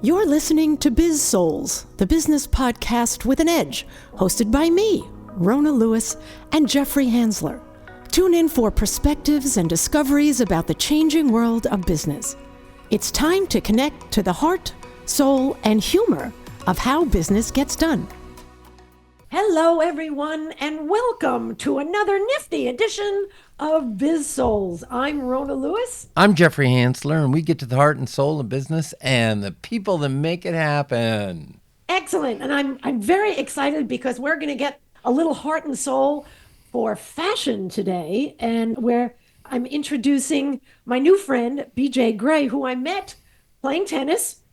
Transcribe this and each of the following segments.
You're listening to Biz-Souls, the business podcast with an edge, hosted by me, Rona Lewis, and Jeffrey Hansler. Tune in for perspectives and discoveries about the changing world of business. It's time to connect to the heart, soul, and humor of how business gets done. Hello, everyone, and welcome to another nifty edition of Biz-Souls. I'm Rona Lewis. I'm Jeffrey Hansler, and we get to the heart and soul of business and the people that make it happen. Excellent, and I'm very excited because we're going to get a little heart and soul for fashion today, and where I'm introducing my new friend, BJ Gray, who I met playing tennis,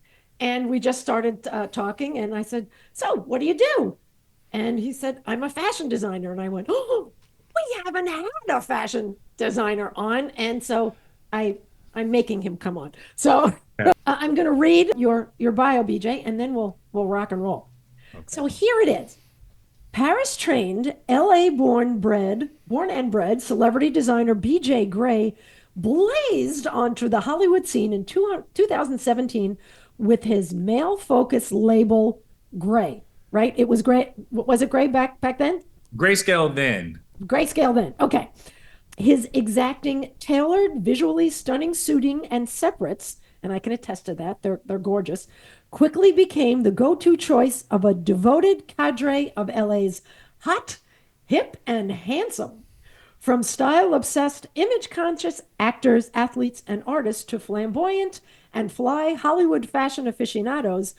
and we just started talking, and I said, "So, what do you do?" And he said, "I'm a fashion designer." And I went, "Oh, we haven't had a fashion designer on." And so I'm making him come on. So I'm going to read your bio, BJ, and then we'll rock and roll. Okay. So here it is. Paris-trained, LA-born and bred celebrity designer BJ Gray blazed onto the Hollywood scene in 2017 with his male-focused label, Gray. Right? It was gray. Was it gray back then? Grayscale then. Grayscale then. Okay. His exacting, tailored, visually stunning suiting and separates, and I can attest to that, they're gorgeous, quickly became the go-to choice of a devoted cadre of LA's hot, hip, and handsome. From style-obsessed, image-conscious actors, athletes, and artists to flamboyant and fly Hollywood fashion aficionados,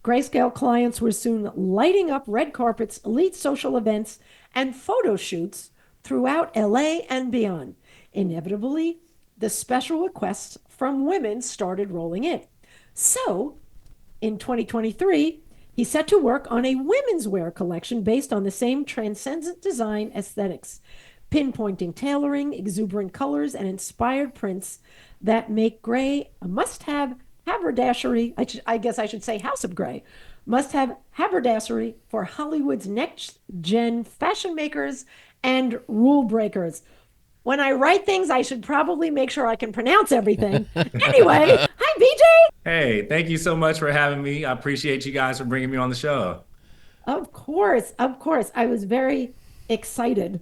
Grayscale clients were soon lighting up red carpets, elite social events, and photo shoots throughout LA and beyond. Inevitably, the special requests from women started rolling in. So, in 2023, he set to work on a women's wear collection based on the same transcendent design aesthetics, pinpointing tailoring, exuberant colors, and inspired prints that make Gray a must-have haberdashery, I guess I should say House of Gray, must have haberdashery for Hollywood's next-gen fashion makers and rule breakers. When I write things, I should probably make sure I can pronounce everything. Anyway, hi, BJ. Hey, thank you so much for having me. I appreciate you guys for bringing me on the show. Of course. I was very excited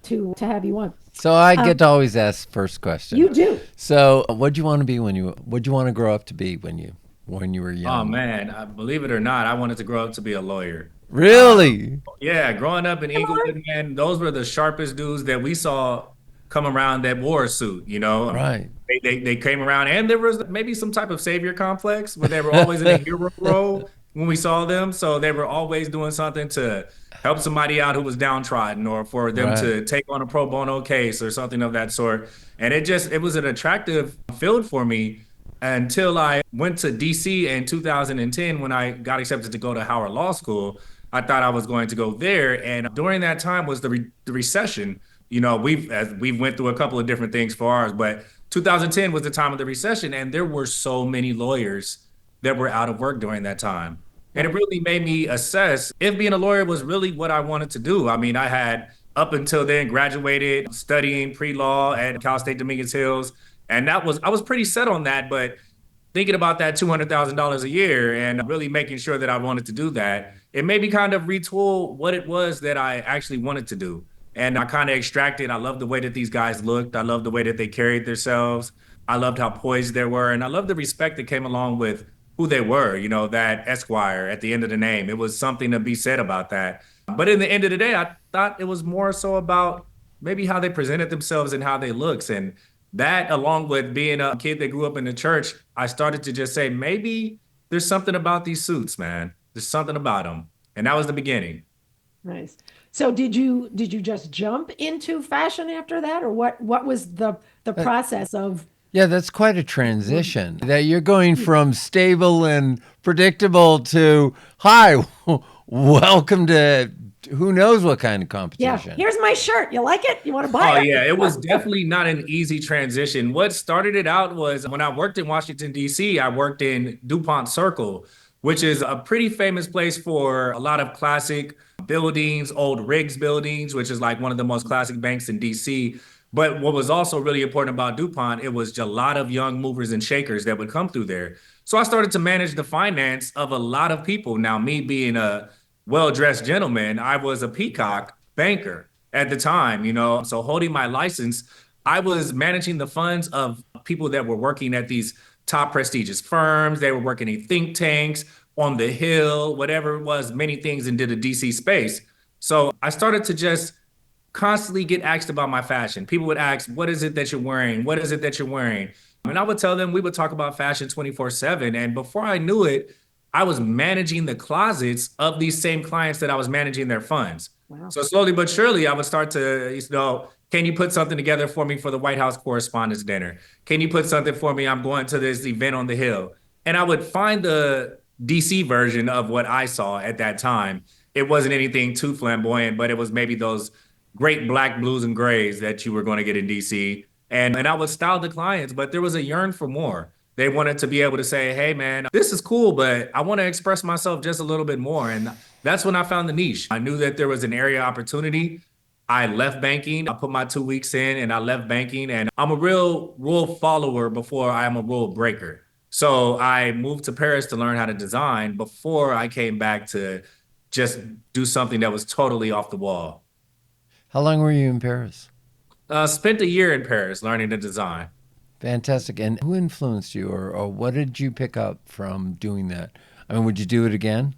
to have you on. So I get to always ask the first question. You do. So what'd you want to be what'd you want to grow up to be when you were young? Oh man, believe it or not, I wanted to grow up to be a lawyer. Really? Yeah, growing up in Inglewood, man, those were the sharpest dudes that we saw come around that wore a suit, you know? Right. They came around, and there was maybe some type of savior complex where they were always in a hero role when we saw them. So they were always doing something to help somebody out who was downtrodden, or for them to take on a pro bono case or something of that sort. And it was an attractive field for me until I went to DC in 2010 when I got accepted to go to Howard Law School. I thought I was going to go there. And during that time was the recession. You know, we've went through a couple of different things for ours, but 2010 was the time of the recession. And there were so many lawyers that were out of work during that time. And it really made me assess if being a lawyer was really what I wanted to do. I mean, I had up until then graduated studying pre-law at Cal State Dominguez Hills. And I was pretty set on that, but thinking about that $200,000 a year and really making sure that I wanted to do that, it made me kind of retool what it was that I actually wanted to do. And I kind of extracted, I loved the way that these guys looked. I loved the way that they carried themselves. I loved how poised they were. And I loved the respect that came along with who they were, you know, that Esquire at the end of the name. It was something to be said about that. But in the end of the day, I thought it was more so about maybe how they presented themselves and how they looked. And that, along with being a kid that grew up in the church, I started to just say, maybe there's something about these suits, man. There's something about them. And that was the beginning. Nice. So did you just jump into fashion after that, or what was the process of? Yeah, that's quite a transition. That you're going from stable and predictable to, hi, welcome to who knows what kind of competition. Yeah, here's my shirt. You like it? You want to buy it? Oh, yeah, it was definitely not an easy transition. What started it out was when I worked in Washington, D.C., I worked in DuPont Circle, which is a pretty famous place for a lot of classic buildings, old Riggs buildings, which is like one of the most classic banks in D.C. But what was also really important about DuPont, it was a lot of young movers and shakers that would come through there. So I started to manage the finance of a lot of people. Now, me being a well-dressed gentleman, I was a peacock banker at the time, you know. So holding my license, I was managing the funds of people that were working at these top prestigious firms. They were working in think tanks, on the Hill, whatever it was, many things into the DC space. So I started to just constantly get asked about my fashion. People would ask, what is it that you're wearing? What is it that you're wearing? And I would tell them, we would talk about fashion 24/7. And before I knew it, I was managing the closets of these same clients that I was managing their funds. Wow. So slowly but surely, I would start to, you know, can you put something together for me for the White House Correspondents' Dinner? Can you put something for me? I'm going to this event on the Hill. And I would find the DC version of what I saw at that time. It wasn't anything too flamboyant, but it was maybe those great black, blues, and grays that you were going to get in DC. And I would style the clients, but there was a yearn for more. They wanted to be able to say, hey, man, this is cool, but I want to express myself just a little bit more. And that's when I found the niche. I knew that there was an area opportunity. I left banking. I put my 2 weeks in and I left banking. And I'm a real rule follower before I'm a rule breaker. So I moved to Paris to learn how to design before I came back to just do something that was totally off the wall. How long were you in Paris? Spent a year in Paris learning to design. Fantastic. And who influenced you, or what did you pick up from doing that? I mean, would you do it again?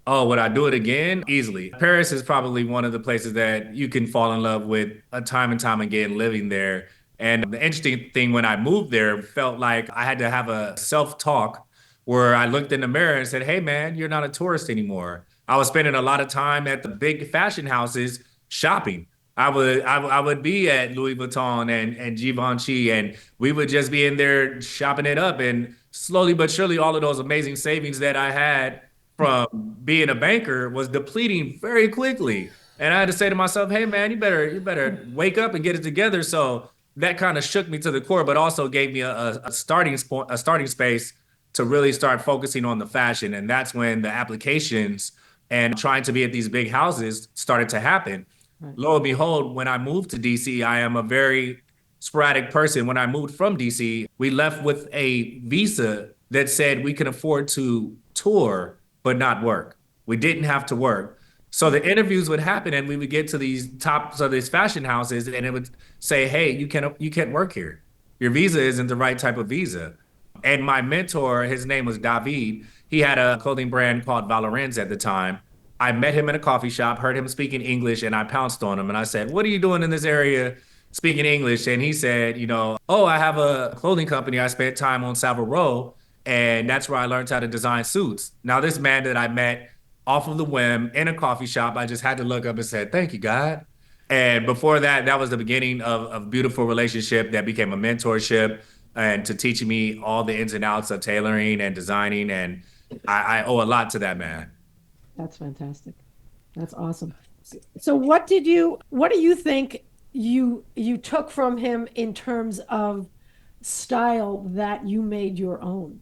Oh, would I do it again? Easily. Paris is probably one of the places that you can fall in love with time and time again living there. And the interesting thing when I moved there felt like I had to have a self-talk where I looked in the mirror and said, hey, man, you're not a tourist anymore. I was spending a lot of time at the big fashion houses shopping. I would be at Louis Vuitton and Givenchy, and we would just be in there shopping it up. And slowly but surely, all of those amazing savings that I had from being a banker was depleting very quickly. And I had to say to myself, hey man, you better wake up and get it together. So that kind of shook me to the core, but also gave me a starting space to really start focusing on the fashion. And that's when the applications and trying to be at these big houses started to happen. Right. Lo and behold, when I moved to DC, I am a very sporadic person. When I moved from DC, we left with a visa that said we can afford to tour but not work. We didn't have to work. So the interviews would happen and we would get to these tops of these fashion houses and it would say, hey, you can't work here. Your visa isn't the right type of visa. And my mentor, his name was David. He had a clothing brand called Valorens at the time. I met him in a coffee shop, heard him speaking English, and I pounced on him. And I said, what are you doing in this area speaking English? And he said, oh, I have a clothing company. I spent time on Savile Row, and that's where I learned how to design suits. Now, this man that I met off of the whim in a coffee shop, I just had to look up and said, thank you, God. And before that, that was the beginning of a beautiful relationship that became a mentorship and to teaching me all the ins and outs of tailoring and designing. And I owe a lot to that man. That's fantastic. That's awesome. So what do you think you took from him in terms of style that you made your own?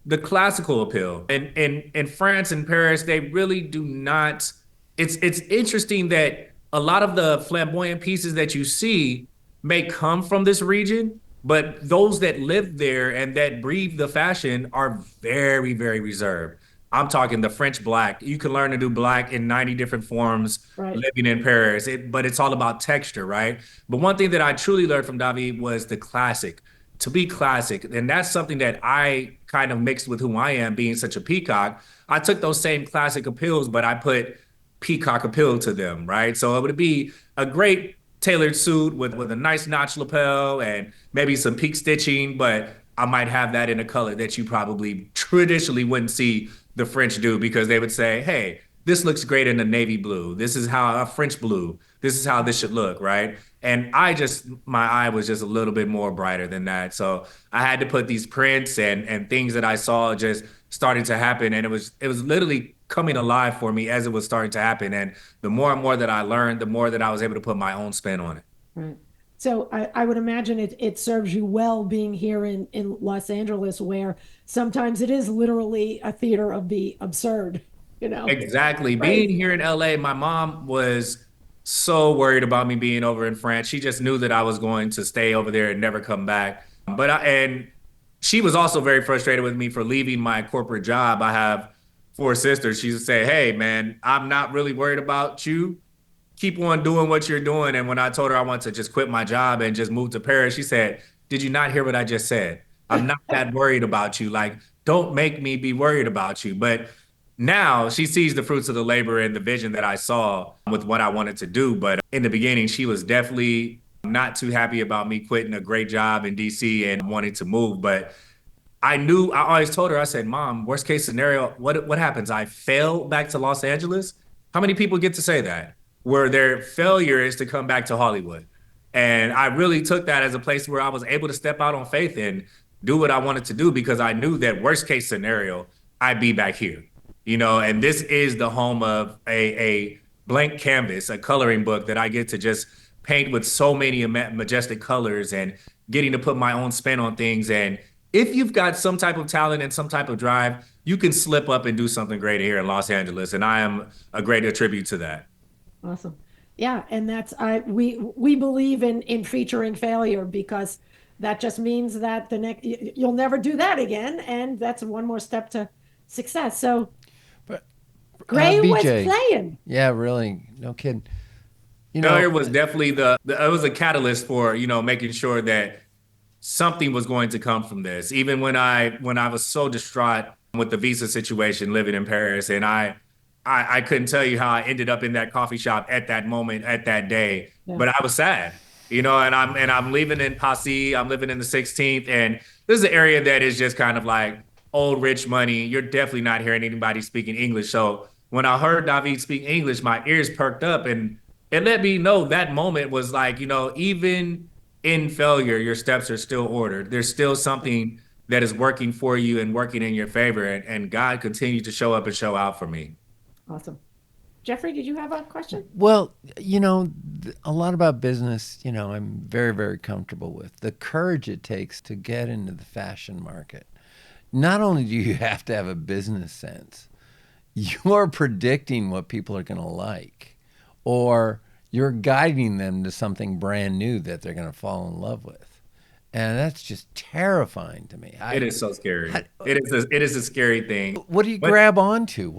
The classical appeal. And in France and Paris, they really do not. It's interesting that a lot of the flamboyant pieces that you see may come from this region, but those that live there and that breathe the fashion are very, very reserved. I'm talking the French black. You can learn to do black in 90 different forms Right. living in Paris, but it's all about texture, right? But one thing that I truly learned from David was the classic, to be classic. And that's something that I kind of mixed with who I am, being such a peacock. I took those same classic appeals, but I put peacock appeal to them, right? So it would be a great tailored suit with a nice notch lapel and maybe some peak stitching, but I might have that in a color that you probably traditionally wouldn't see the French do because they would say, hey, this looks great in the navy blue. This is how a French blue. This is how this should look, right? And my eye was just a little bit more brighter than that. So I had to put these prints and things that I saw just starting to happen. And it was literally coming alive for me as it was starting to happen. And the more and more that I learned, the more that I was able to put my own spin on it. Right. So I would imagine it serves you well being here in Los Angeles, where sometimes it is literally a theater of the absurd, Exactly. Right. Being here in LA, my mom was so worried about me being over in France. She just knew that I was going to stay over there and never come back. And she was also very frustrated with me for leaving my corporate job. I have four sisters. She would say, "Hey, man, I'm not really worried about you. Keep on doing what you're doing." And when I told her I wanted to just quit my job and just move to Paris, she said, "Did you not hear what I just said? I'm not that worried about you. Like, don't make me be worried about you." But now she sees the fruits of the labor and the vision that I saw with what I wanted to do. But in the beginning, she was definitely not too happy about me quitting a great job in DC and wanting to move. But I always told her, I said, "Mom, worst case scenario, what happens? I fail back to Los Angeles?" How many people get to say that? Where their failure is to come back to Hollywood. And I really took that as a place where I was able to step out on faith and do what I wanted to do, because I knew that worst case scenario, I'd be back here. And this is the home of a blank canvas, a coloring book that I get to just paint with so many majestic colors and getting to put my own spin on things. And if you've got some type of talent and some type of drive, you can slip up and do something great here in Los Angeles. And I am a great attribute to that. Awesome. Yeah, and we believe in featuring failure, because that just means that the next you'll never do that again, and that's one more step to success. So But Gray was BJ, playing. yeah, really, no kidding. Failure was definitely it was a catalyst for, making sure that something was going to come from this. Even when I was so distraught with the visa situation living in Paris, and I couldn't tell you how I ended up in that coffee shop at that moment, at that day. Yeah. But I was sad, and I'm leaving in Passy. I'm living in the 16th, and this is an area that is just kind of like old rich money. You're definitely not hearing anybody speaking English. So when I heard David speak English, my ears perked up, and it let me know that moment was like, even in failure, your steps are still ordered. There's still something that is working for you and working in your favor, and God continued to show up and show out for me. Awesome. Jeffrey, did you have a question? Well, a lot about business, I'm very, very comfortable with. The courage it takes to get into the fashion market. Not only do you have to have a business sense, you're predicting what people are going to like, or you're guiding them to something brand new that they're going to fall in love with. And that's just terrifying to me. It is so scary. It is a scary thing. What do you grab onto?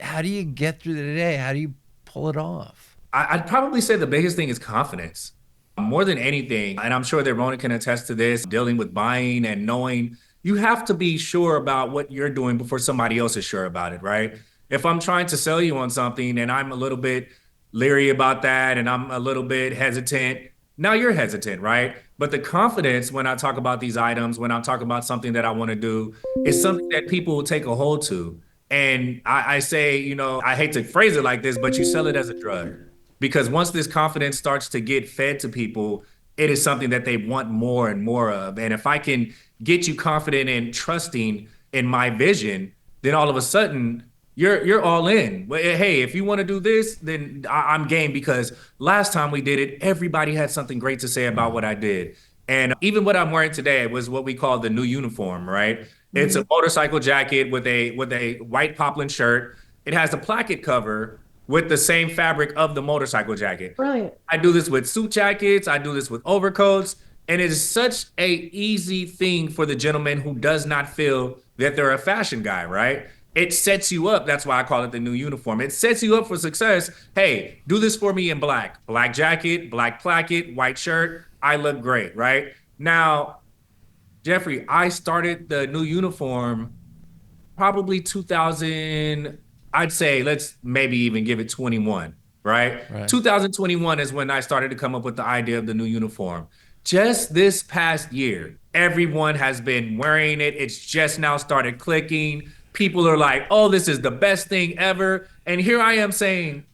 How do you get through the day? How do you pull it off? I'd probably say the biggest thing is confidence more than anything. And I'm sure that Rona can attest to this, dealing with buying and knowing you have to be sure about what you're doing before somebody else is sure about it, right? If I'm trying to sell you on something and I'm a little bit leery about that and I'm a little bit hesitant, now you're hesitant, right? But the confidence when I talk about these items, when I'm talking about something that I want to do, is something that people will take a hold to. And I say, I hate to phrase it like this, but you sell it as a drug. Because once this confidence starts to get fed to people, it is something that they want more and more of. And if I can get you confident and trusting in my vision, then all of a sudden you're all in. Hey, if you want to do this, then I'm game, because last time we did it, everybody had something great to say about what I did. And even what I'm wearing today was what we call the new uniform, right? It's a motorcycle jacket with a white poplin shirt. It has a placket cover with the same fabric of the motorcycle jacket. Brilliant. I do this with suit jackets. I do this with overcoats. And it is such a easy thing for the gentleman who does not feel that they're a fashion guy, right? It sets you up. That's why I call it the new uniform. It sets you up for success. Hey, do this for me in black. Black jacket, black placket, white shirt. I look great, right? Now, Jeffrey, I started the new uniform probably 2000, I'd say, let's maybe even give it 21, right? 2021 is when I started to come up with the idea of the new uniform. Just this past year, everyone has been wearing it. It's just now started clicking. People are like, oh, this is the best thing ever. And here I am saying,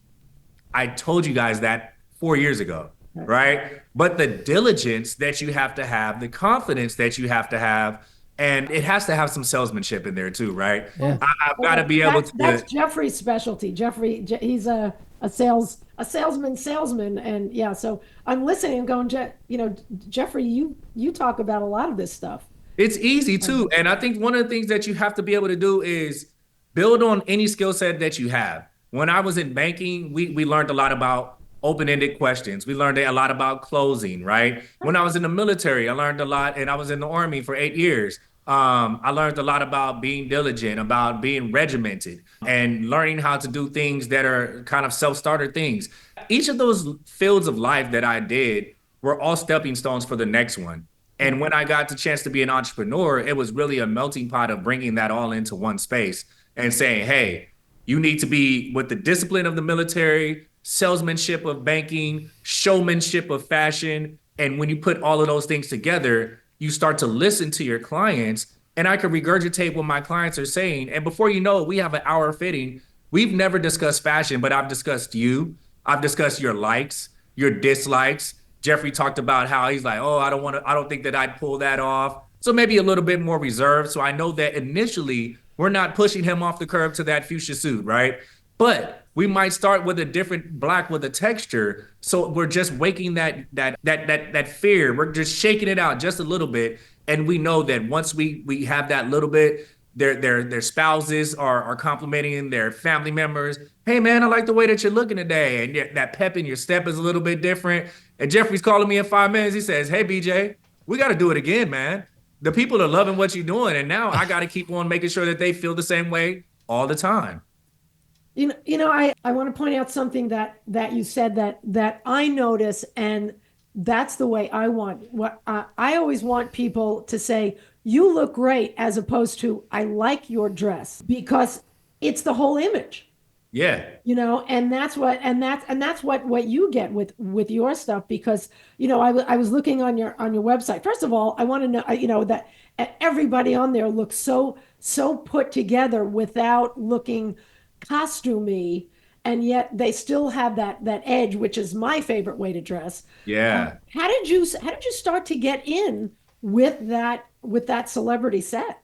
I told you guys that 4 years ago, right? But the diligence that you have to have, the confidence that you have to have, and it has to have some salesmanship in there too, right? Yeah. I've got to be able to. That's Jeffrey's specialty. He's a salesman, and yeah. So I'm listening and going, Jeffrey, you talk about a lot of this stuff. It's easy too. And I think one of the things that you have to be able to do is build on any skill set that you have. When I was in banking, we learned a lot about open-ended questions. We learned a lot about closing, right? When I was in the military, I learned a lot, and I was in the Army for 8 years. I learned a lot about being diligent, about being regimented, and learning how to do things that are kind of self-starter things. Each of those fields of life that I did were all stepping stones for the next one. And when I got the chance to be an entrepreneur, it was really a melting pot of bringing that all into one space and saying, hey, you need to be with the discipline of the military, salesmanship of banking, showmanship of fashion. And when you put all of those things together, you start to listen to your clients. And I can regurgitate what my clients are saying. And before you know it, we have an hour fitting. We've never discussed fashion, but I've discussed you. I've discussed your likes, your dislikes. Jeffrey talked about how he's like, oh, I don't think that I'd pull that off. So maybe a little bit more reserved. So I know that initially we're not pushing him off the curb to that fuchsia suit, right? But we might start with a different black with a texture. So we're just waking that fear. We're just shaking it out just a little bit. And we know that once we have that little bit, their spouses are complimenting their family members. Hey man, I like the way that you're looking today. And that pep in your step is a little bit different. And Jeffrey's calling me in 5 minutes. He says, hey BJ, we got to do it again, man. The people are loving what you're doing. And now I got to keep on making sure that they feel the same way all the time. I want to point out something that you said that I notice, and that's the way I want. What I always want people to say, "You look great," as opposed to "I like your dress," because it's the whole image. Yeah. And that's what you get with your stuff, because I was looking on your website. First of all, I want to know, that everybody on there looks so put together without looking costumey, and yet they still have that edge, which is my favorite way to dress. Yeah. How did you start to get in with that celebrity set?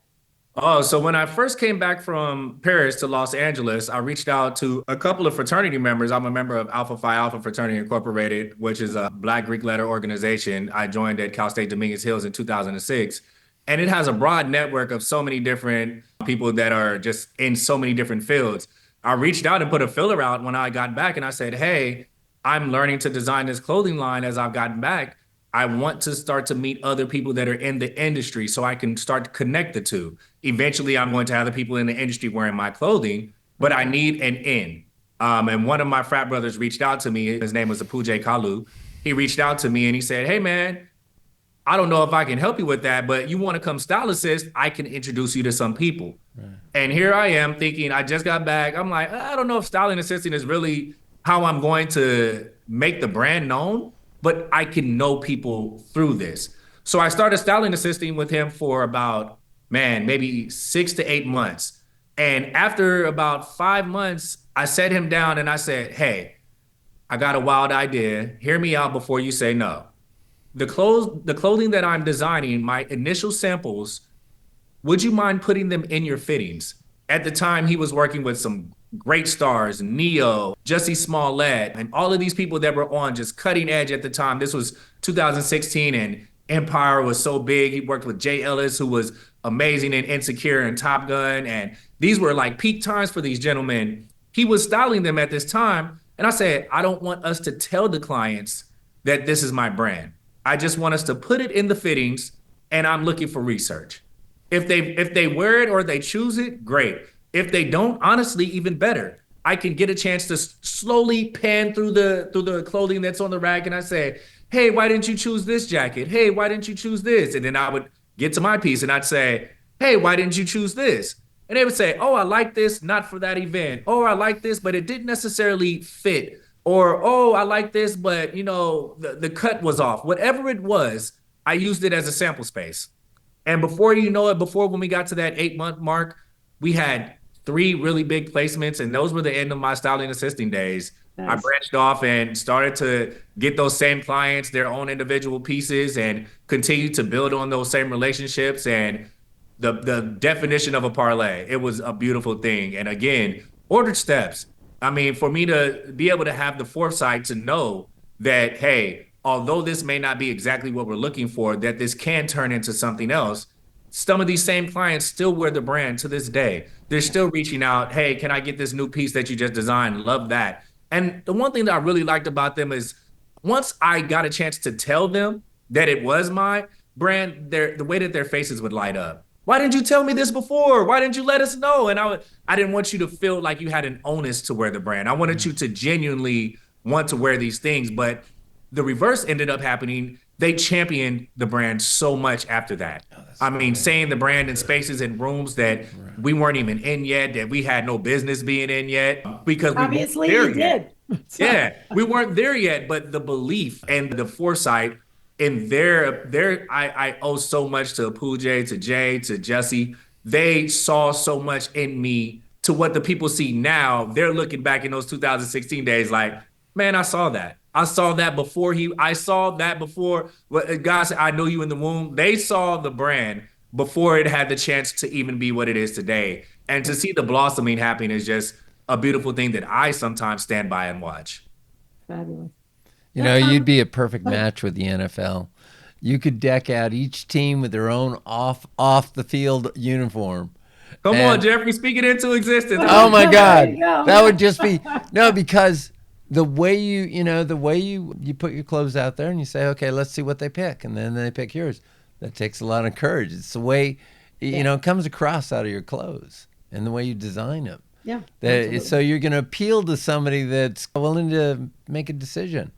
Oh, so when I first came back from Paris to Los Angeles, I reached out to a couple of fraternity members. I'm a member of Alpha Phi Alpha Fraternity Incorporated, which is a Black Greek letter organization. I joined at Cal State Dominguez Hills in 2006. And it has a broad network of so many different people that are just in so many different fields. I reached out and put a filler out when I got back, and I said, hey, I'm learning to design this clothing line as I've gotten back. I want to start to meet other people that are in the industry so I can start to connect the two. Eventually, I'm going to have the people in the industry wearing my clothing, but I need an in. And one of my frat brothers reached out to me. His name was Apuje Kalu. He reached out to me and he said, hey, man, I don't know if I can help you with that, but you want to come style assist, I can introduce you to some people. Right. And here I am thinking, I just got back. I'm like, I don't know if styling assisting is really how I'm going to make the brand known, but I can know people through this. So I started styling assisting with him for about, maybe 6 to 8 months. And after about 5 months, I sat him down and I said, hey, I got a wild idea. Hear me out before you say no. The clothing that I'm designing, my initial samples, would you mind putting them in your fittings? At the time, he was working with some great stars, Neo, Jussie Smollett, and all of these people that were on just cutting edge at the time. This was 2016, and Empire was so big. He worked with Jay Ellis, who was amazing in Insecure and Top Gun, and these were like peak times for these gentlemen. He was styling them at this time, and I said, I don't want us to tell the clients that this is my brand. I just want us to put it in the fittings, and I'm looking for research. If they wear it or they choose it, great. If they don't, honestly, even better. I can get a chance to slowly pan through the clothing that's on the rack, and I say, hey, why didn't you choose this jacket? Hey, why didn't you choose this? And then I would get to my piece and I'd say, hey, why didn't you choose this? And they would say, oh, I like this, not for that event. Oh, I like this, but it didn't necessarily fit. Or, oh, I like this, but the cut was off. Whatever it was, I used it as a sample space. And before you know it, when we got to that 8-month mark, we had 3 really big placements, and those were the end of my styling assisting days. Nice. I branched off and started to get those same clients, their own individual pieces, and continue to build on those same relationships. And the definition of a parlay, it was a beautiful thing. And again, ordered steps. I mean, for me to be able to have the foresight to know that, hey, although this may not be exactly what we're looking for, that this can turn into something else. Some of these same clients still wear the brand to this day. They're still reaching out, hey, can I get this new piece that you just designed? Love that. And the one thing that I really liked about them is once I got a chance to tell them that it was my brand, the way that their faces would light up. Why didn't you tell me this before? Why didn't you let us know? And I didn't want you to feel like you had an onus to wear the brand. I wanted you to genuinely want to wear these things. But the reverse ended up happening. They championed the brand so much after that. I mean, saying the brand in spaces and rooms that we weren't even in yet, that we had no business being in yet, because we Obviously, weren't you there yet. did. So, Yeah, we weren't there yet, but the belief and the foresight in I owe so much to Pooja, to Jay, to Jesse. They saw so much in me to what the people see now. They're looking back in those 2016 days like, man, I saw that. I saw that before. God said, I know you in the womb. They saw the brand before it had the chance to even be what it is today. And to see the blossoming happening is just a beautiful thing that I sometimes stand by and watch. fabulous. You know, you'd be a perfect match with the NFL. You could deck out each team with their own off the field uniform. Come on, And- Jeffrey, speak it into existence. Oh my There God, you go. that would just be because the way you put your clothes out there and you say, okay, let's see what they pick, and then they pick yours. That takes a lot of courage. It's the way it comes across out of your clothes and the way you design them. Yeah. So you're going to appeal to somebody that's willing to make a decision.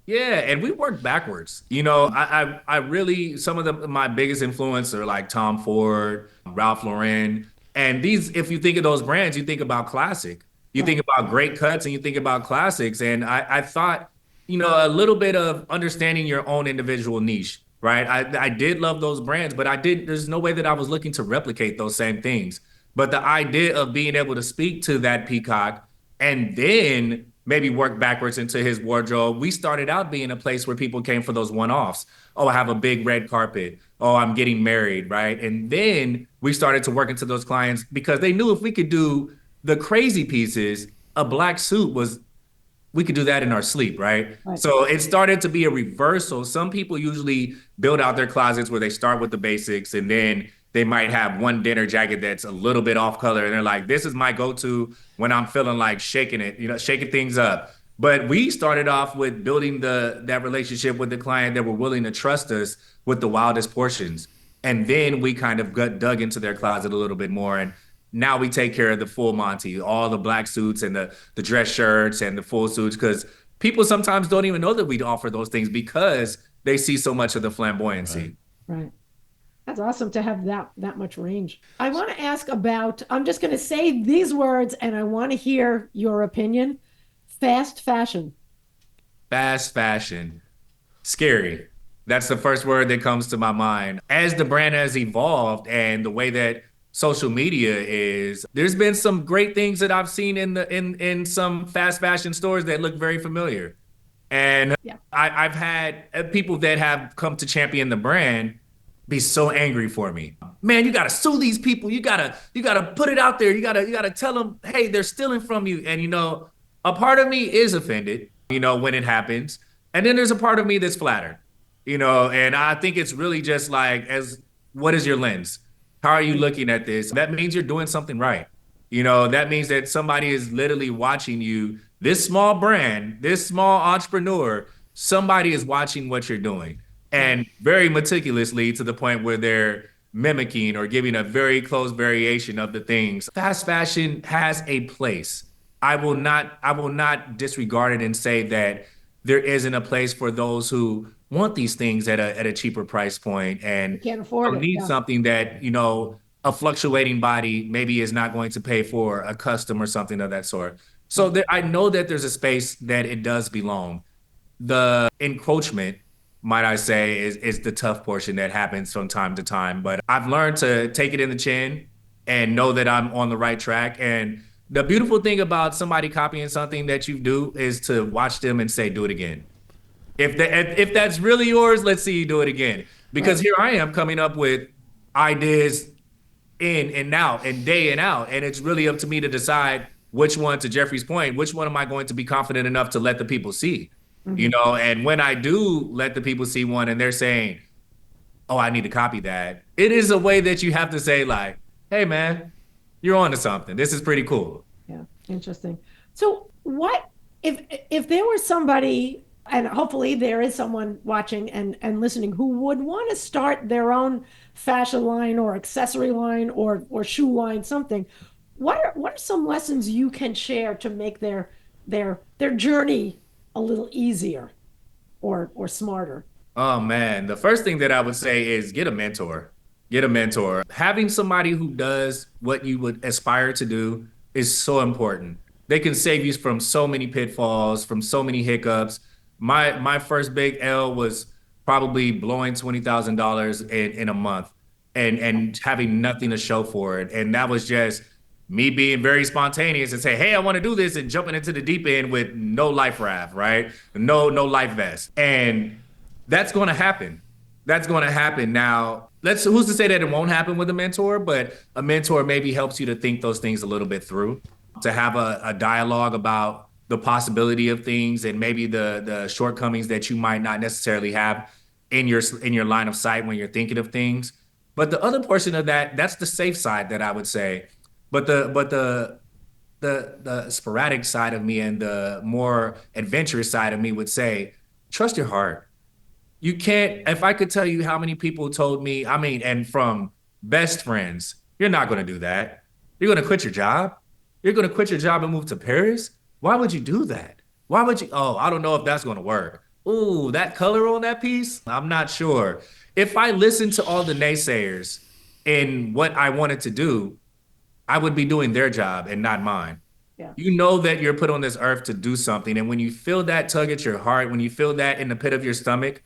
Yeah, and we worked backwards. You know, I really, some of my biggest influence are like Tom Ford, Ralph Lauren. And these, if you think of those brands, you think about classic. You think about great cuts and you think about classics. And I thought, a little bit of understanding your own individual niche, right? I did love those brands, but there's no way that I was looking to replicate those same things. But the idea of being able to speak to that peacock and then maybe work backwards into his wardrobe. We started out being a place where people came for those one-offs. Oh, I have a big red carpet. Oh, I'm getting married, right? And then we started to work into those clients because they knew if we could do the crazy pieces, a black suit we could do that in our sleep, right? So it started to be a reversal. Some people usually build out their closets where they start with the basics and then they might have one dinner jacket that's a little bit off color. And they're like, this is my go-to when I'm feeling like shaking it, shaking things up. But we started off with building that relationship with the client that were willing to trust us with the wildest portions. And then we kind of dug into their closet a little bit more. And now we take care of the full Monty, all the black suits and the dress shirts and the full suits, because people sometimes don't even know that we offer those things because they see so much of the flamboyancy. Right. That's awesome to have that much range. I want to ask about, I'm just going to say these words and I want to hear your opinion. Fast fashion. Fast fashion. Scary. That's the first word that comes to my mind. As the brand has evolved and the way that social media is, there's been some great things that I've seen in some fast fashion stores that look very familiar. And I've had people that have come to champion the brand be so angry for me. Man, you gotta sue these people. You gotta put it out there. You gotta tell them, hey, they're stealing from you. And a part of me is offended, when it happens. And then there's a part of me that's flattered, and I think it's really just like, what is your lens? How are you looking at this? That means you're doing something right. That means that somebody is literally watching you. This small brand, this small entrepreneur, somebody is watching what you're doing. And very meticulously to the point where they're mimicking or giving a very close variation of the things. Fast fashion has a place. I will not disregard it and say that there isn't a place for those who want these things at a cheaper price point and can't afford it. Need something that, a fluctuating body maybe is not going to pay for, a custom or something of that sort. So I know that there's a space that it does belong. The encroachment, might I say, is the tough portion that happens from time to time. But I've learned to take it in the chin and know that I'm on the right track. And the beautiful thing about somebody copying something that you do is to watch them and say, do it again. If that's really yours, let's see you do it again. Because here I am coming up with ideas in and out and day and out. And it's really up to me to decide which one, to Jeffrey's point, which one am I going to be confident enough to let the people see? And when I do let the people see one and they're saying, oh, I need to copy that, it is a way that you have to say like, hey man, you're on to something. This is pretty cool. Yeah, interesting. So what if there was somebody, and hopefully there is someone watching and listening who would want to start their own fashion line or accessory line or shoe line, something, what are some lessons you can share to make their journey a little easier or smarter? Oh man, the first thing that I would say is get a mentor. Get a mentor. Having somebody who does what you would aspire to do is so important. They can save you from so many pitfalls, from so many hiccups. My first big L was probably blowing $20,000 in a month and having nothing to show for it. And that was just me being very spontaneous and say, hey, I want to do this, and jumping into the deep end with no life raft, right? No life vest. And that's going to happen. That's going to happen. Now, who's to say that it won't happen with a mentor, but a mentor maybe helps you to think those things a little bit through, to have a dialogue about the possibility of things and maybe the shortcomings that you might not necessarily have in your line of sight when you're thinking of things. But the other portion of that, that's the safe side that I would say. But the sporadic side of me and the more adventurous side of me would say, trust your heart. You can't, if I could tell you how many people told me, I mean, and from best friends, you're not going to do that. You're going to quit your job. You're going to quit your job and move to Paris. Why would you do that? Why would you? Oh, I don't know if that's going to work. Ooh, that color on that piece? I'm not sure. If I listened to all the naysayers in what I wanted to do, I would be doing their job and not mine. Yeah. You know that you're put on this earth to do something. And when you feel that tug at your heart, when you feel that in the pit of your stomach,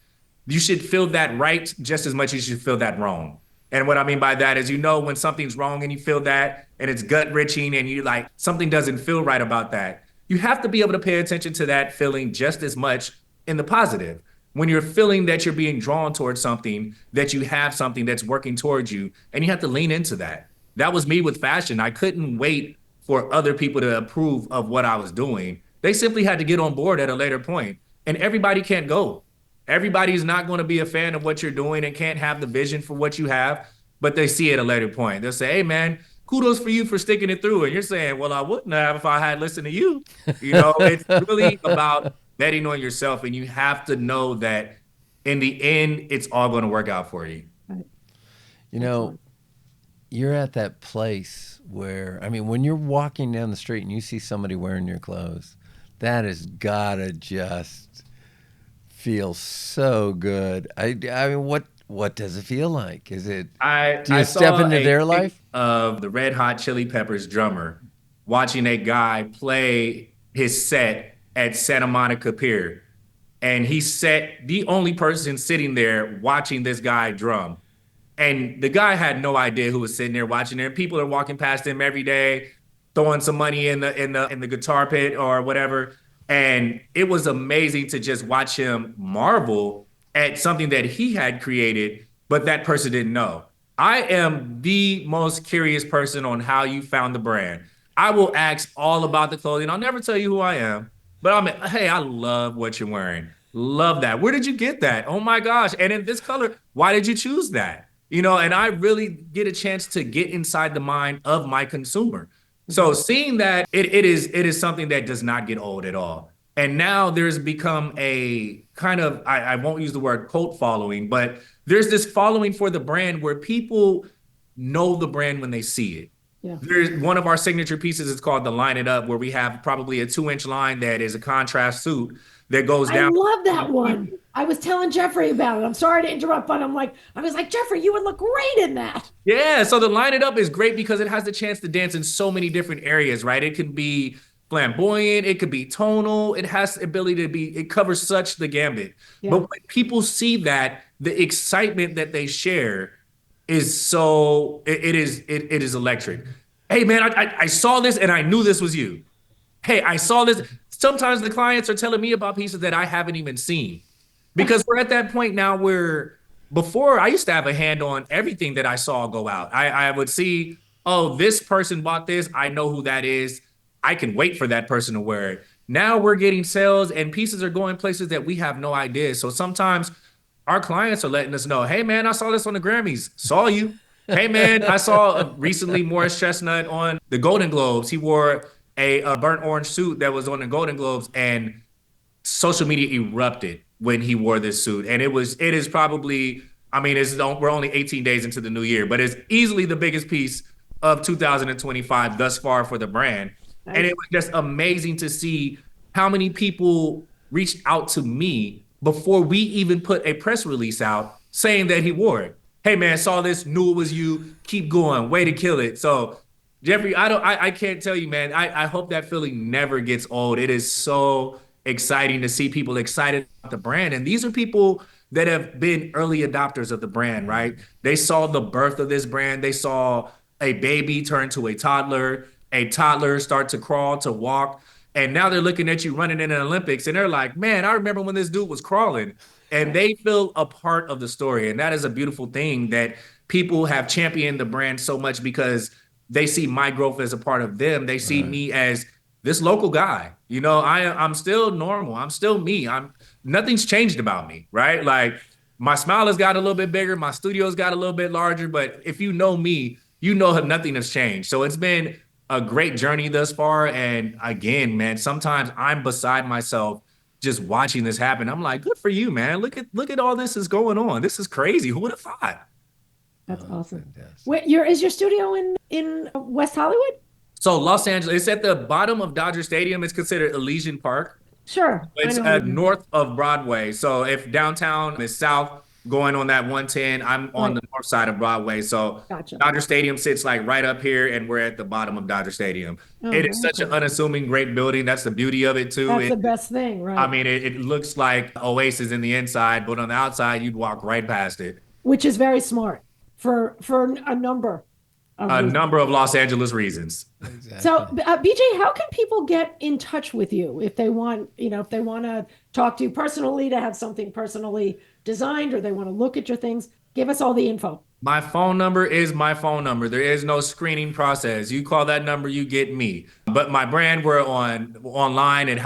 you should feel that right just as much as you feel that wrong. And what I mean by that is, you know, when something's wrong and you feel that and it's gut wrenching and you like something doesn't feel right about that, you have to be able to pay attention to that feeling just as much in the positive. When you're feeling that you're being drawn towards something, that you have something that's working towards you, and you have to lean into that. That was me with fashion. I couldn't wait for other people to approve of what I was doing. They simply had to get on board at a later point. And everybody can't go. Everybody's not going to be a fan of what you're doing and can't have the vision for what you have, but they see it at a later point. They'll say, hey, man, kudos for you for sticking it through. And you're saying, well, I wouldn't have if I had listened to you. You know, it's really about betting on yourself. And you have to know that in the end, it's all going to work out for you. Right. You know, you're at that place where, I mean, when you're walking down the street and you see somebody wearing your clothes, that has gotta just feel so good. I mean, what does it feel like? Is it, do you step into their life? Of the Red Hot Chili Peppers drummer, watching a guy play his set at Santa Monica Pier. And he set the only person sitting there watching this guy drum. And the guy had no idea who was sitting there watching there. People are walking past him every day, throwing some money in the guitar pit or whatever. And it was amazing to just watch him marvel at something that he had created, but that person didn't know. I am the most curious person on how you found the brand. I will ask all about the clothing. I'll never tell you who I am, but I'm, hey, I love what you're wearing. Love that. Where did you get that? Oh my gosh. And in this color, why did you choose that? You know, and I really get a chance to get inside the mind of my consumer. So seeing that, it is something that does not get old at all. And now there's become a kind of, I won't use the word cult following, but there's this following for the brand where people know the brand when they see it. Yeah. There's one of our signature pieces is called the Line It Up, where we have probably a 2-inch line that is a contrast suit that goes down. I love that one. I was telling Jeffrey about it. I'm sorry to interrupt, but I was like, Jeffrey, you would look great in that. Yeah, so the Line It Up is great because it has the chance to dance in so many different areas, right? It can be flamboyant, it could be tonal, it has the ability to be, it covers such the gambit. Yeah. But when people see that, the excitement that they share is so, it is electric. Hey man, I saw this and I knew this was you. Hey, I saw this. Sometimes the clients are telling me about pieces that I haven't even seen. Because we're at that point now where before I used to have a hand on everything that I saw go out. I would see, oh, this person bought this. I know who that is. I can wait for that person to wear it. Now we're getting sales and pieces are going places that we have no idea. So sometimes our clients are letting us know, hey man, I saw this on the Grammys. Saw you. Hey man, I saw recently Morris Chestnut on the Golden Globes. He wore a burnt orange suit that was on the Golden Globes, and social media erupted when he wore this suit. And it is probably, I mean, we're only 18 days into the new year, but it's easily the biggest piece of 2025 thus far for the brand. And it Nice. was just amazing to see how many people reached out to me before we even put a press release out saying that he wore it. Hey man, saw this, knew it was you. Keep going, way to kill it. So Jeffrey, I can't tell you, man. I hope that feeling never gets old. It is so exciting to see people excited about the brand. And these are people that have been early adopters of the brand, right? They saw the birth of this brand. They saw a baby turn to a toddler start to crawl, to walk. And now they're looking at you running in the Olympics and they're like, man, I remember when this dude was crawling. And Right. they feel a part of the story. And that is a beautiful thing that people have championed the brand so much because they see my growth as a part of them. They see Right. me as this local guy. You know, I'm still normal. I'm still me. I'm Nothing's changed about me, right? Like my smile has got a little bit bigger, my studio's got a little bit larger, but if you know me, you know nothing has changed. So it's been a great journey thus far. And again, man, sometimes I'm beside myself just watching this happen. I'm like, good for you, man. Look at all this is going on. This is crazy. Who would have thought? That's Oh, awesome. fantastic. Wait, is your studio in West Hollywood? So Los Angeles, it's at the bottom of Dodger Stadium. It's considered Elysian Park. Sure. I It's know. north of Broadway. So if downtown is south, going on that 110, I'm on Right. the north side of Broadway. So Gotcha. Dodger Stadium sits like right up here, and we're at the bottom of Dodger Stadium. Oh, It is very such an cool. unassuming, great building. That's the beauty of it too. That's the best thing, I right? mean, it looks like Oasis in the inside, but on the outside, you'd walk right past it. Which is very smart for a number of A reasons. number of Los Angeles reasons. So, Exactly. BJ, how can people get in touch with you if they want, if they want to talk to you personally, to have something personally designed, or they want to look at your things? Give us all the info. My phone number is my phone number. There is no screening process. You call that number, you get me. But my brand, we're online at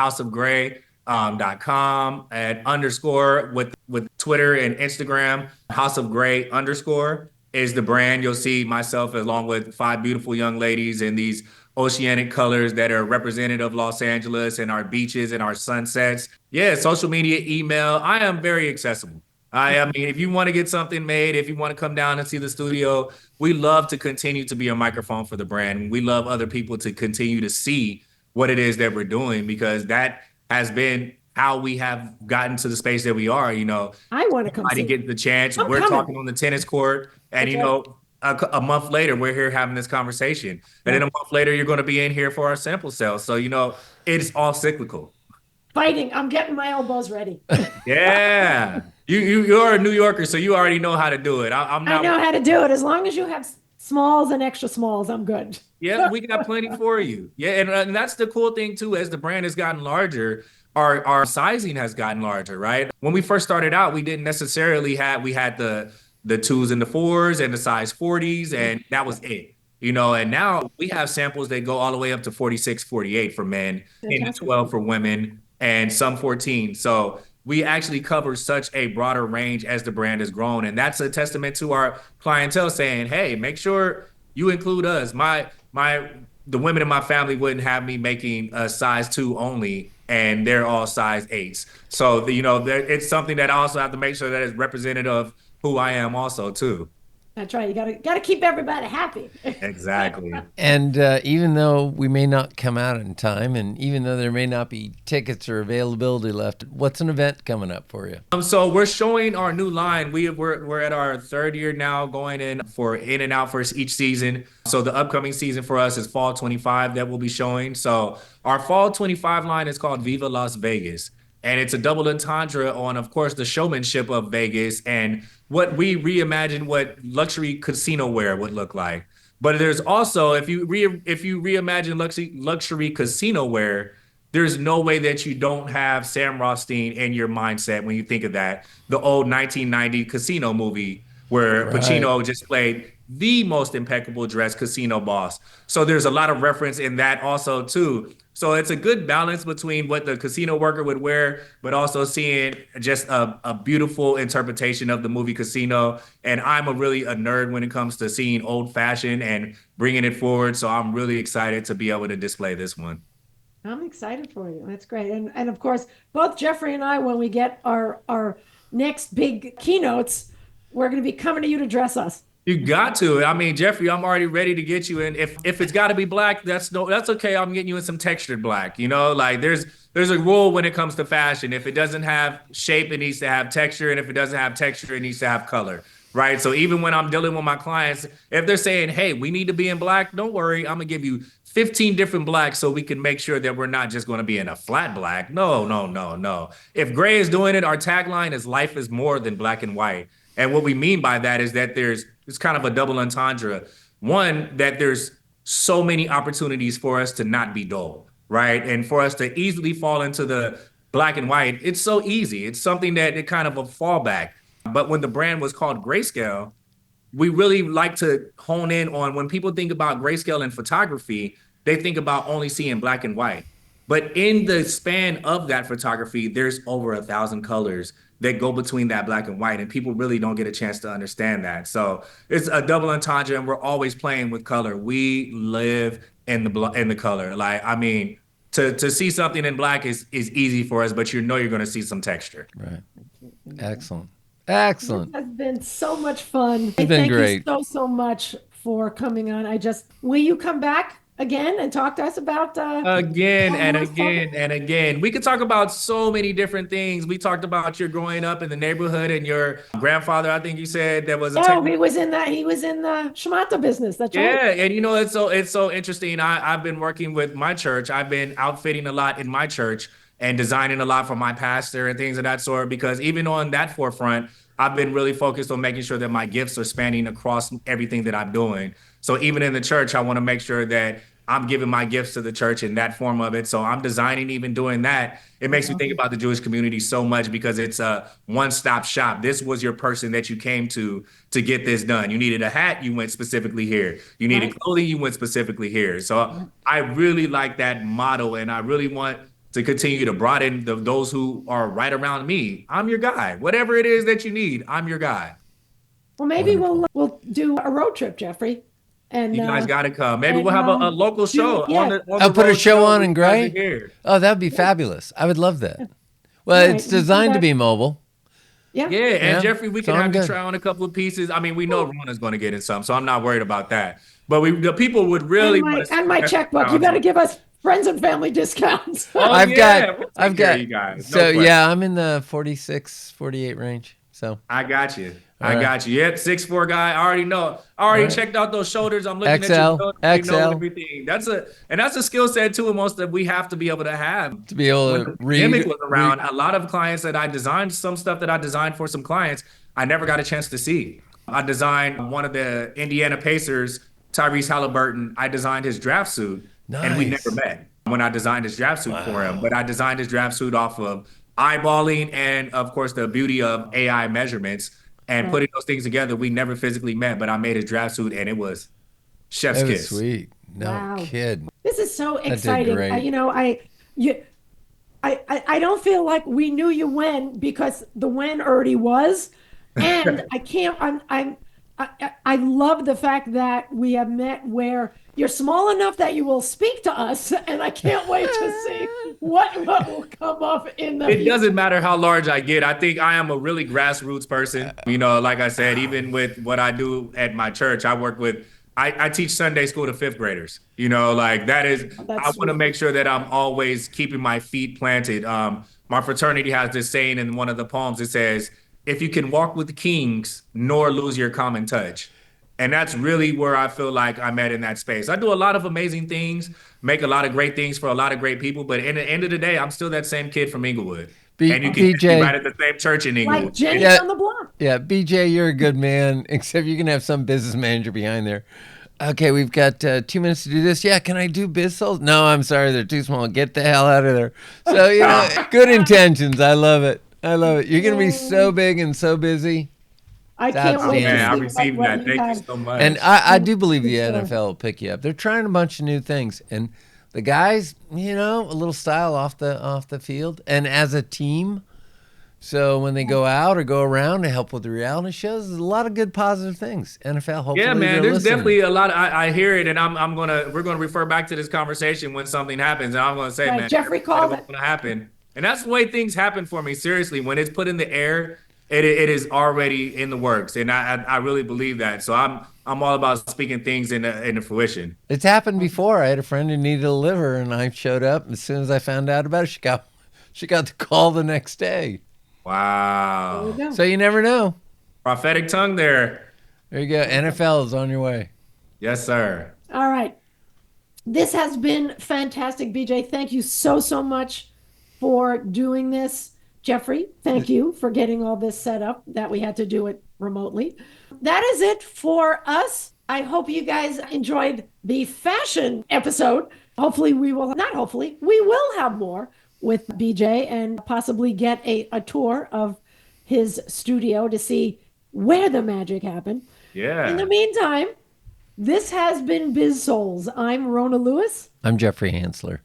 houseofgray.com at underscore with Twitter and Instagram. House of Gray underscore is the brand. You'll see myself along with five beautiful young ladies in these oceanic colors that are representative of Los Angeles and our beaches and our sunsets. Yeah, social media, email. I am very accessible. I mean, if you want to get something made, if you want to come down and see the studio, we love to continue to be a microphone for the brand. We love other people to continue to see what it is that we're doing because that has been how we have gotten to the space that we are. I want to come I didn't see it. get the chance. I'm We're coming. talking on the tennis court, and That's right. a month later, we're here having this conversation, and then Yeah. a month later, you're going to be in here for our sample sales. So it's all cyclical. Fighting. I'm getting my elbows ready. Yeah. You're a New Yorker, so you already know how to do it. I'm I not. know how to do it. As long as you have smalls and extra smalls, I'm good. Yeah, we got plenty for you. Yeah, and that's the cool thing too. As the brand has gotten larger, our sizing has gotten larger, right? When we first started out, we didn't necessarily have we had the twos and the fours and the size 40s, and that was it. And now we have samples that go all the way up to 46, 48 for men, 10 to Fantastic. 12 for women, and some 14. So we actually cover such a broader range as the brand has grown. And that's a testament to our clientele saying, hey, make sure you include us. The women in my family wouldn't have me making a size 2 only, and they're all size 8s. So it's something that I also have to make sure that is representative of who I am also too. That's right. You gotta keep everybody happy. Exactly. And even though we may not come out in time, and even though there may not be tickets or availability left, what's an event coming up for you? So we're showing our new line. We're at our third year now, going in and out for each season. So the upcoming season for us is fall 25 that we'll be showing. So our fall 25 line is called Viva Las Vegas. And it's a double entendre on, of course, the showmanship of Vegas and what we reimagine what luxury casino wear would look like. But there's also, if you reimagine luxury casino wear, there's no way that you don't have Sam Rothstein in your mindset when you think of that. The old 1990 casino movie where Right. Pacino just played the most impeccable dressed casino boss. So there's a lot of reference in that also too. So it's a good balance between what the casino worker would wear, but also seeing just a beautiful interpretation of the movie Casino. And I'm really a nerd when it comes to seeing old fashioned and bringing it forward. So I'm really excited to be able to display this one. I'm excited for you. That's great. And of course, both Jeffrey and I, when we get our next big keynotes, we're going to be coming to you to dress us. You got to. I mean, Jeffrey, I'm already ready to get you in. If it's got to be black, that's okay. I'm getting you in some textured black. You know, like there's a rule when it comes to fashion. If it doesn't have shape, it needs to have texture, and if it doesn't have texture, it needs to have color. Right. So even when I'm dealing with my clients, if they're saying, "Hey, we need to be in black," don't worry, I'm gonna give you 15 different blacks so we can make sure that we're not just going to be in a flat black. No, no, no, no. If gray is doing it, our tagline is "Life is more than black and white." And what we mean by that is that it's kind of a double entendre. One, that there's so many opportunities for us to not be dull, right? And for us to easily fall into the black and white, it's so easy. It's something that it kind of a fallback. But when the brand was called Grayscale, we really like to hone in on when people think about grayscale in photography, they think about only seeing black and white. But in the span of that photography, there's over 1,000 colors that go between that black and white, and people really don't get a chance to understand that. So it's a double entendre, and we're always playing with color. We live in the color. Like, I mean, to see something in black is easy for us, but you know you're going to see some texture. Right. Excellent. Excellent. It has been so much fun. It's been Thank great. you so much for coming on. Will you come back again and talk to us about again and again and again? We could talk about so many different things. We talked about your growing up in the neighborhood and your grandfather, I think you said, that was he was in the shamata business. That's right. Yeah, and you know, it's so interesting. I've been working with my church. I've been outfitting a lot in my church and designing a lot for my pastor and things of that sort, because even on that forefront, I've been really focused on making sure that my gifts are spanning across everything that I'm doing. So even in the church, I want to make sure that I'm giving my gifts to the church in that form of it. So I'm designing, even doing that. It makes me think about the Jewish community so much, because it's a one-stop shop. This was your person that you came to get this done. You needed a hat, you went specifically here. You needed clothing, you went specifically here. So I really like that model, and I really want to continue to broaden those who are right around me. I'm your guy. Whatever it is that you need, I'm your guy. Well, maybe we'll do a road trip, Jeffrey. And you guys got to come. Maybe we'll have a local show. I'll put a show on in Gray. Oh, that'd be fabulous. I would love that. Well, it's designed to be mobile. Yeah. Yeah. And Jeffrey, we can have you try on a couple of pieces. I mean, we know Rona's going to get in some, so I'm not worried about that. But the people would really and my checkbook. You got to give us friends and family discounts. I've got you guys. So yeah, I'm in the 46, 48 range. So I got you. Got you. Yep, 6'4" guy. I already know. I already checked out those shoulders. I'm looking at your shoulders. XL. Know everything. That's a skill set too, most that we have to be able to have. To be able to read. Pandemic was around. A lot of clients that I designed, some stuff that I designed for some clients, I never got a chance to see. I designed one of the Indiana Pacers, Tyrese Halliburton. I designed his draft suit. Nice. And we never met when I designed his draft suit for him. But I designed his draft suit off of eyeballing and, of course, the beauty of AI measurements and putting those things together. We never physically met, but I made his draft suit, and it was chef's kiss. Sweet. No kid. This is so exciting. I don't feel like we knew you when, because the when already was, and I love the fact that we have met where you're small enough that you will speak to us, and I can't wait to see what will come up in the It doesn't matter how large I get. I think I am a really grassroots person. You know, like I said, even with what I do at my church, I teach Sunday school to fifth graders. You know, like I want to make sure that I'm always keeping my feet planted. My fraternity has this saying in one of the poems. It says, "If you can walk with the kings, nor lose your common touch." And that's really where I feel like I'm at in that space. I do a lot of amazing things, make a lot of great things for a lot of great people. But in the end of the day, I'm still that same kid from Inglewood. And you can be right at the same church in Inglewood. Like Jenny on the block. Yeah, BJ, you're a good man, except you can have some business manager behind there. Okay, we've got 2 minutes to do this. Yeah, can I do Biz-Souls? No, I'm sorry, they're too small. Get the hell out of there. So, you know, good intentions. I love it. You're going to be so big and so busy. I It's can't wait to outstanding. Man, I see received what that. you Thank you have. so much. And I do believe the Sure. NFL will pick you up. They're trying a bunch of new things, and the guys, you know, a little style off the field, and as a team. So when they go out or go around to help with the reality shows, there's a lot of good positive things. NFL, hopefully, Yeah, man. they're There's listening. definitely a lot. I hear it, and we're gonna refer back to this conversation when something happens, and I'm gonna say, Right, man, Jeffrey called what's it. gonna happen, and that's the way things happen for me. Seriously, when it's put in the air, it is already in the works, and I really believe that. So I'm all about speaking things into fruition. It's happened before. I had a friend who needed a liver, and I showed up. And as soon as I found out about it, she got the call the next day. There you Wow, go. So you never know. prophetic tongue there. There you go. NFL is on your way. Yes, sir. All right. This has been fantastic, BJ. Thank you so much for doing this. Jeffrey, thank you for getting all this set up that we had to do it remotely. That is it for us. I hope you guys enjoyed the fashion episode. Hopefully we will have more with BJ and possibly get a tour of his studio to see where the magic happened. Yeah. In the meantime, this has been Biz-Souls. I'm Rona Lewis. I'm Jeffrey Hansler.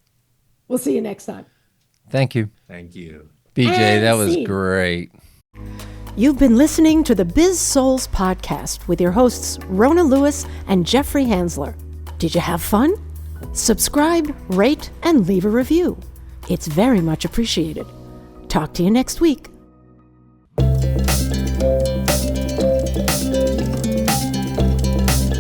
We'll see you next time. Thank you. Thank you. BJ, And that was scene. great. You've been listening to the Biz-Souls podcast with your hosts, Rona Lewis and Jeffrey Hansler. Did you have fun? Subscribe, rate, and leave a review. It's very much appreciated. Talk to you next week.